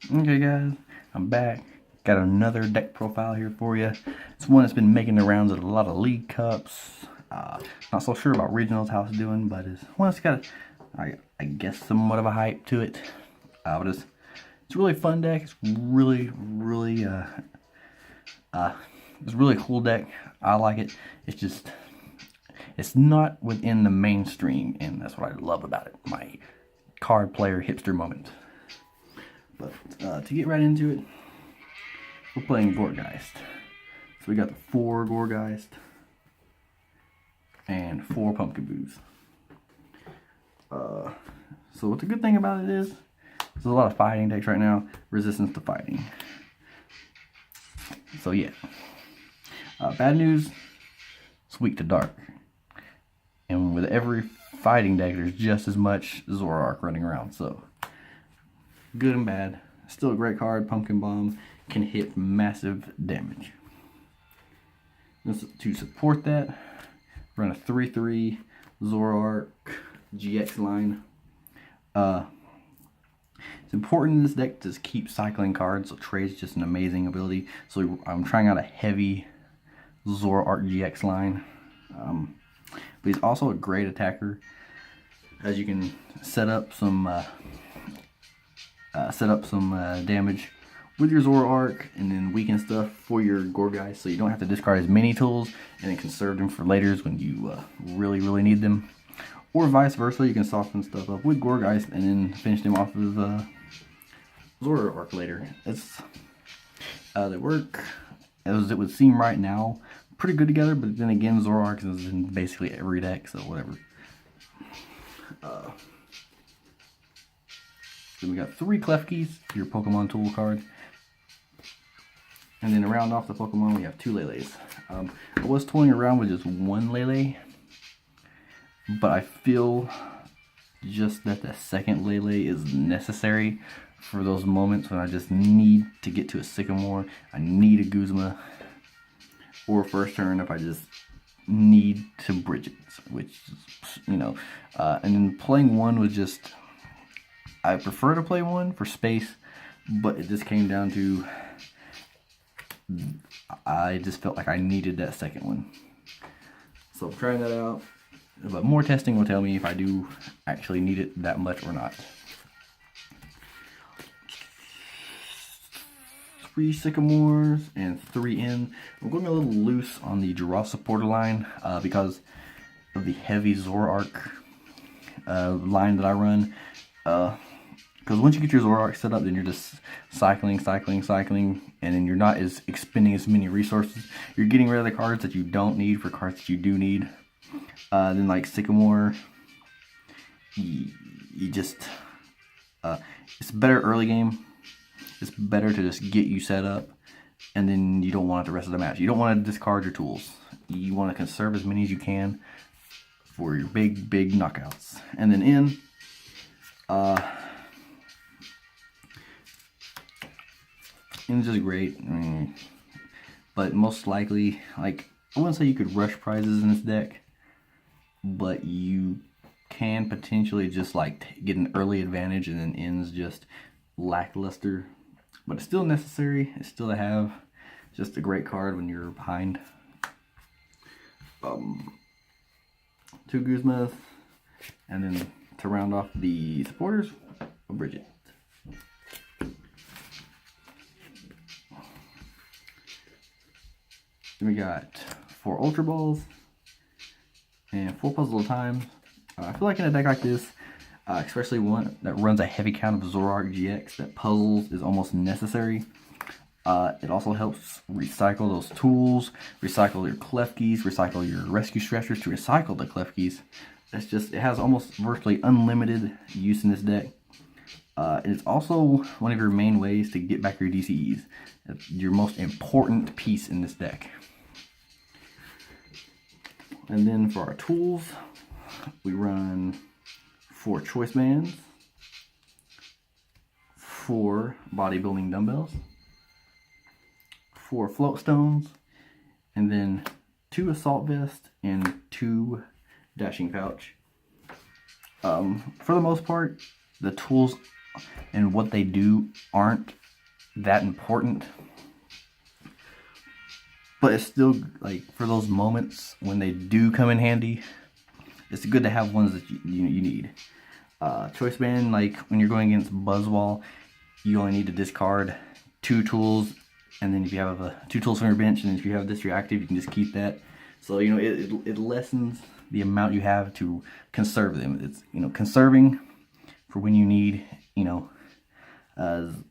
Okay guys, I'm back. Got another deck profile here for you. It's one that's been making the rounds at a lot of league cups. Not so sure about regionals, how it's doing, but it's one that's got, I guess, somewhat of a hype to it. But it's a really fun deck. It's really a cool deck. I like it. It's just, it's not within the mainstream, and that's what I love about it. My card player hipster moment. But to get right into it, we're playing Gorgeist. So we got the 4 Gorgeist and 4 Pumpkaboos. So what's a good thing about it is there's a lot of fighting decks right now. Resistance to fighting. So yeah. Bad news, it's weak to dark. And with every fighting deck, there's just as much Zoroark running around. So good and bad. Still a great card. Pumpkin Bomb can hit massive damage. To support that, run a 3/3 Zoroark GX line. It's important in this deck to keep cycling cards. So trade's just an amazing ability. So I'm trying out a heavy Zoroark GX line. But he's also a great attacker, as you can set up some damage with your Zoroark and then weaken stuff for your Gourgeist, so you don't have to discard as many tools and then conserve them for later when you really need them. Or vice versa, you can soften stuff up with Gourgeist and then finish them off with Zoroark later. They work, as it would seem right now, pretty good together, but then again, Zoroark is in basically every deck, so whatever. Then we got 3 Klefkis, your Pokemon tool card. And then to round off the Pokemon, we have 2 Leles. I was toying around with just 1 Lele, but I feel just that the second Lele is necessary for those moments when I just need to get to a Sycamore, I need a Guzma, or first turn if I just need to Brigette, which, you know, and then playing 1 was just, I prefer to play 1 for space, but it just came down to, I just felt like I needed that second one. So I'm trying that out, but more testing will tell me if I do actually need it that much or not. 3 Sycamores and 3 in. I'm going a little loose on the Draw supporter line because of the heavy Zoroark line that I run. Because once you get your Zoroark set up, then you're just cycling, and then you're not expending as many resources. You're getting rid of the cards that you don't need for cards that you do need. Then like Sycamore, you just, it's better early game. It's better to just get you set up, and then you don't want it the rest of the match. You don't want to discard your tools. You want to conserve as many as you can for your big knockouts. And then in, it's just great. I mean, but most likely, like, I wouldn't say you could rush prizes in this deck, but you can potentially just like get an early advantage, and then ends just lackluster. But it's still necessary. It's still to have. Just a great card when you're behind. 2 Guzmas, and then to round off the supporters, a Brigette. Then we got 4 Ultra Balls and 4 Puzzle Times. I feel like in a deck like this, especially one that runs a heavy count of Zoroark GX, that puzzles is almost necessary. It also helps recycle those tools, recycle your Klefkis, recycle your rescue stretchers to recycle the Klefkis. It has almost virtually unlimited use in this deck. It's also one of your main ways to get back your DCEs. It's your most important piece in this deck. And then for our tools, we run 4 Choice Bands, 4 Bodybuilding Dumbbells, 4 Float Stones, and then 2 Assault Vest and 2 Dashing Pouch. For the most part, the tools and what they do aren't that important. But it's still, like, for those moments when they do come in handy, it's good to have ones that you need. Choice band, like when you're going against Buzzwall, you only need to discard 2 tools, and then if you have 2 tools from your bench, and if you have this reactive, you can just keep that. So, you know, it lessens the amount you have to conserve them. It's, you know, conserving for when you need, you know,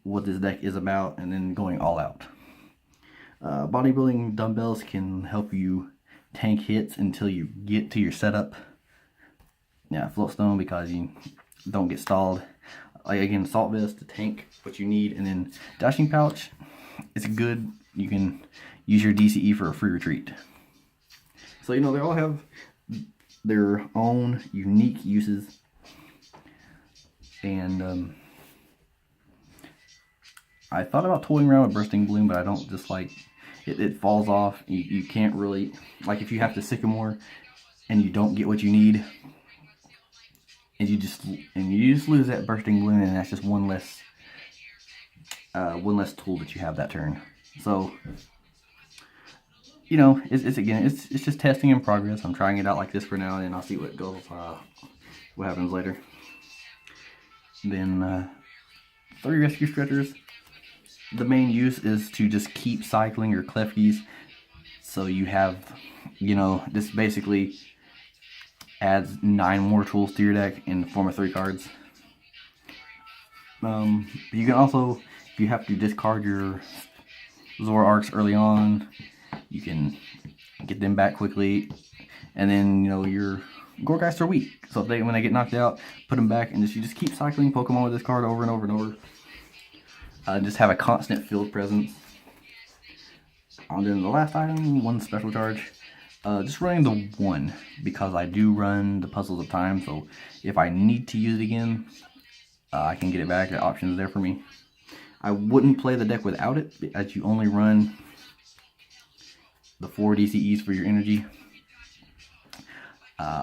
what this deck is about, and then going all out. Bodybuilding dumbbells can help you tank hits until you get to your setup. Yeah, floatstone because you don't get stalled. Like, again, salt vest to tank what you need, and then dashing pouch. It's good. You can use your DCE for a free retreat. So, you know, they all have their own unique uses, and I thought about toying around with bursting bloom, but I don't. Just like it falls off. You can't really, like, if you have to sycamore and you don't get what you need, and you just lose that bursting bloom, and that's just one less tool that you have that turn. So, you know, it's just testing in progress. I'm trying it out like this for now, and I'll see what goes, what happens later. Then 3 rescue stretchers. The main use is to just keep cycling your Klefkis. So you have, you know, this basically adds 9 more tools to your deck in the form of 3 cards. You can also, if you have to discard your Zoroarks early on, you can get them back quickly. And then, you know, your Gorgeist are weak, so if when they get knocked out, put them back, and you just keep cycling Pokemon with this card over and over and over. Just have a constant field presence. And then the last item, 1 special charge. Just running the 1, because I do run the puzzles of time, so if I need to use it again, I can get it back. The option is there for me. I wouldn't play the deck without it, as you only run the 4 DCEs for your energy.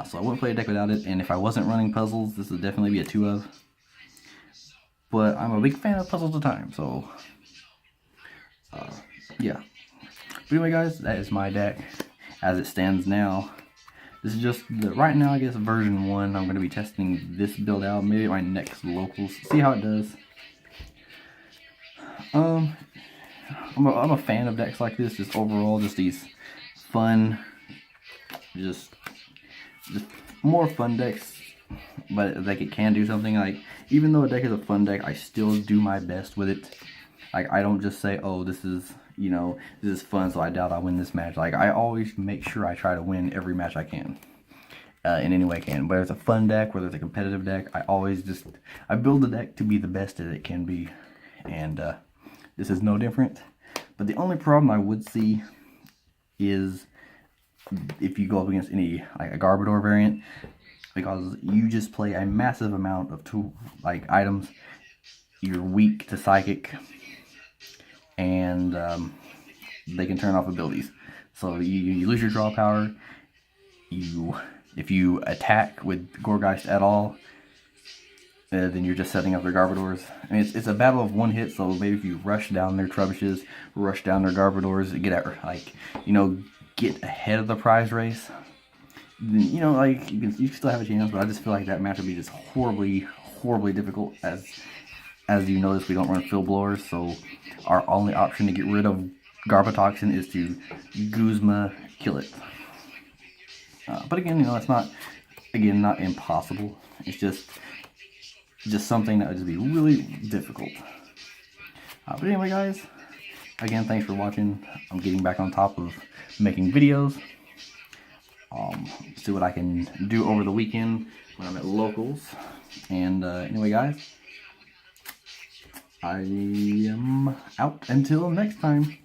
So I wouldn't play a deck without it, and if I wasn't running puzzles, this would definitely be a 2 of. But I'm a big fan of puzzles of time, so yeah. But anyway, guys, that is my deck as it stands now. This is just right now, I guess, version 1. I'm going to be testing this build out, maybe at my next locals, see how it does. I'm a fan of decks like this, just overall, just these fun, just more fun decks, but like it can do something. Like, even though a deck is a fun deck, I still do my best with it. Like, I don't just say, oh, this is, you know, this is fun, so I doubt I'll win this match. Like, I always make sure I try to win every match I can, in any way I can. Whether it's a fun deck, whether it's a competitive deck, I build the deck to be the best that it can be, and this is no different. But the only problem I would see is if you go up against any, like a Garbodor variant, because you just play a massive amount of items. You're weak to Psychic, and they can turn off abilities. So you lose your draw power. If you attack with Gourgeist at all, then you're just setting up their Garbodors. I mean, it's a battle of 1 hit. So maybe if you rush down their Trebishes, rush down their Garbodors, get ahead of the prize race, then, you know, like, you can still have a chance. But I just feel like that match would be just horribly difficult. As you notice, we don't run field blowers, so our only option to get rid of Garbotoxin is to Guzma kill it. But again, you know, it's not impossible. It's just something that would just be really difficult. But anyway, guys, again, thanks for watching. I'm getting back on top of making videos. See what I can do over the weekend when I'm at locals. And anyway, guys, I am out until next time.